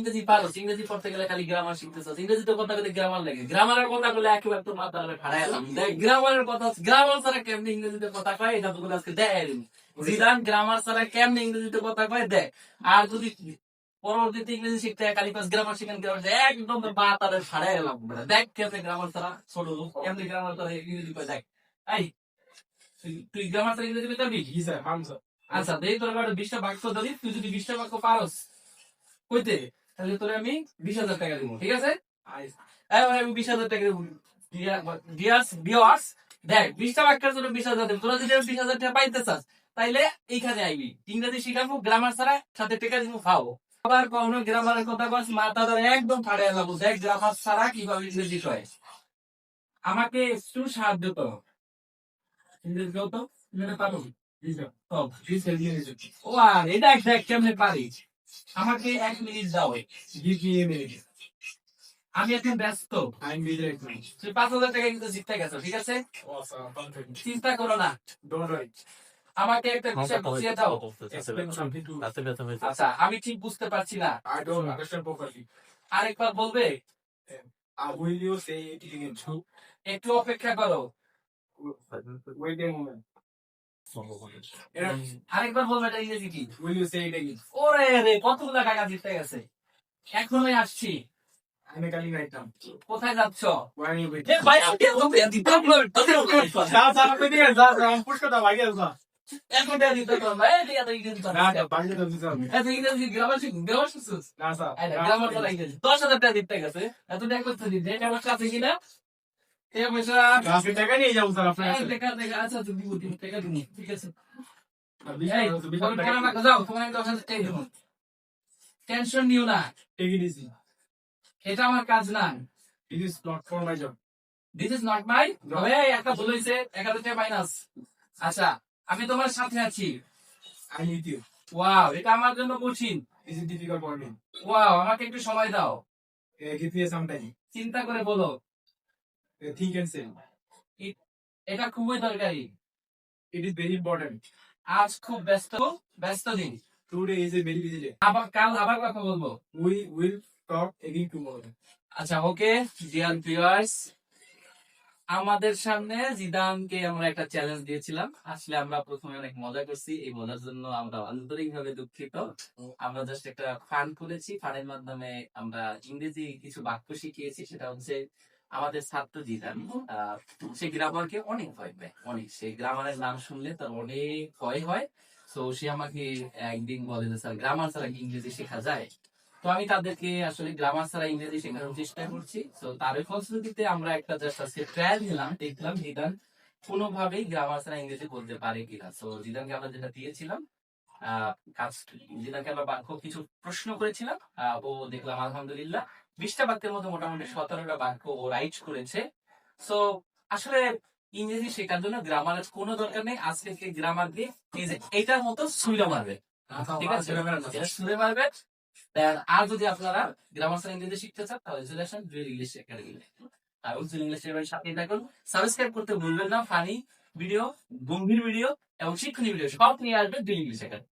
ইংরেজি পারো, ইংরেজি পড়তে গেলে খালি গ্রামার শিখতেছো, ইংরেজি তো কথা বলতে গ্রামার লাগে, গ্রামারের কথা বলে একেবারে তো মাথা ফাড়াই এলাম। দেখ গ্রামারের কথা, গ্রামার ছাড়া কেমনি ইংরেজিতে কথা কয় এটা তোকে আজকে দেয় জিদান, গ্রামার ছাড়া কেমনি ইংরেজিতে কথা কয় দেখ। আর যদি পরবর্তীতে ইংরেজি শিখতে হয় খালি পাস গ্রামার শিখেন, গ্রামার একদম মাথা ফাড়াই এলাম। দেখ কেমনি গ্রামার ছাড়া ছোট লোক কেমনি গ্রামার ছাড়া ইংরেজি কয় দেখ। এই তুই গ্রামার ছাড়া ইংরেজি পেতে পারবি? আচ্ছা দেখ, তোর 20টা বাক্য ধরি, তুই যদি 20টা বাক্য পারস কইতে, তাহলে তোরে আমি 20,000 টাকা দিব, ঠিক আছে? এবার আমি 20,000 টাকা দিব। ভিউয়ার্স দেখ, 20টা বাক্যের জন্য 20,000 দেব। তোরা যদি 20,000 টাকা পাইতে চাস তাইলে এইখানে আইবি, ইংরেজি শিখাবো, গ্রামার ছাড়া সাথে টাকা দিব, খাবো। আবার কখনো গ্রামারের কথা বলছ মাথা ধরে একদম ফাড়ে যাবো। দেখ গ্রামার ছাড়া কিভাবে ইংরেজি কয়, আমাকে একটু সাহায্য করো। ইংরেজি কত পারো? ও আর এটা দেখ কেমনে পারিস, আমাকে 1 মিনিট দাও। আমি এখন ব্যস্ত, তুই 5,000 টাকা কিন্তু জিততে গেছো, ঠিক আছে? চিন্তা করো না, আমাকে একটা বিষয় বুঝিয়ে দাও। আচ্ছা আমি ঠিক বুঝতে পারছি না, আরেকবার বলবে? একটু অপেক্ষা করো, আরেকবার বলবে এটা ইংরেজি কি? ওরে রে, কতগুলা টাকা জিততে গেছে, এখনই আসছি। কোথায় যাচ্ছ? এখন টাকা দিতে পারো না, এই টাকা তো ইংরেজি পারো না। এত ইংরেজি গ্রামার শিখছিস? গ্রামার তো ইংরেজি 10,000 টাকা দিতে গেছে, এত টাকা করতে দিতে আমার কাছে কিনা এ পয়সা টাকা নিয়ে যাবো স্যার আপনার টাকা টাকা। আচ্ছা তুই দিব, টাকা দিব, ঠিক আছে? যাও, তোমার 10,000 টাকা দিব, টেনশন নিও না, এটা আমার কাজ না। দিস ইজ নট মাই, একটা ভুল হয়েছে, 1,000 টাকা মাইনাস। আচ্ছা আমি তোমার সাথে আছি, ওয়াও এটা আমার জন্য কঠিন, ওয়াও আমাকে একটু সময় দাও, চিন্তা করে বলো। এটা খুবই দরকারি, আজ খুব ব্যস্ত ব্যস্ত দিন, আবার কাল আবার কথা বলবো। আচ্ছা ওকে ডিয়ার ভিউয়ার্স, আমাদের সামনে জিদানকে আমরা একটা চ্যালেঞ্জ দিয়েছিলাম, আসলে আমরা প্রথমে অনেক মজা করছি, এই মজার জন্য আমরা আন্তরিকভাবে দুঃখিত। আমরা জাস্ট একটা ফান করেছি, ফানের মাধ্যমে আমরা ইংরেজি কিছু বাক্য শিখিয়েছি। সেটা হচ্ছে আমাদের ছাত্র জিদান, সে গ্রামারকে অনেক ভয় পায়, অনেক, সে গ্রামারের নাম শুনলে তার অনেক ভয় হয়। তো সে আমাকে একদিন বলে যে স্যার গ্রামার ছাড়া কি ইংরেজি শেখা যায়? তো আমি তাদেরকে আসলে গ্রামার ছাড়া ইংরেজি শেখানোর চেষ্টা করছি। তো তার ফলশ্রুতিতে আমরা একটা জাস্ট আজকে ট্রায়াল নিলাম, দেখলাম জিদান কোনোভাবেই গ্রামার ছাড়া ইংরেজি বলতে পারে কিনা। তো জিদানকে আমরা যেটা দিয়েছিলাম, কাজ, জিদানকে আমরা বাক্য কিছু প্রশ্ন করেছিলাম, ও দেখলাম আলহামদুলিল্লাহ 20টা বাক্যের মধ্যে মোটামুটি 17টা বাক্য ও রাইট করেছে। তো আসলে ইংরেজি শেখার জন্য গ্রামারের কোনো দরকার নেই, আজকে থেকে গ্রামার দিয়ে এই যে এইটার মতো সুইরা মারবে, ঠিক আছে? সুইরা মারবে। আর যদি আপনারা গ্রামার ছাড়া ইংরেজি শিখতে চান তাহলে চলে আসেন ডুয়েল ইংলিশ একাডেমি। আর উজ্জ্বল ইংলিশ একাডেমির সাথে থাকুন, সাবস্ক্রাইব করতে ভুলবেন না। ফানি ভিডিও, গম্ভীর ভিডিও এবং শিক্ষণীয় ভিডিও সব নিয়ে আসবে ডুয়েল ইংলিশ একাডেমি।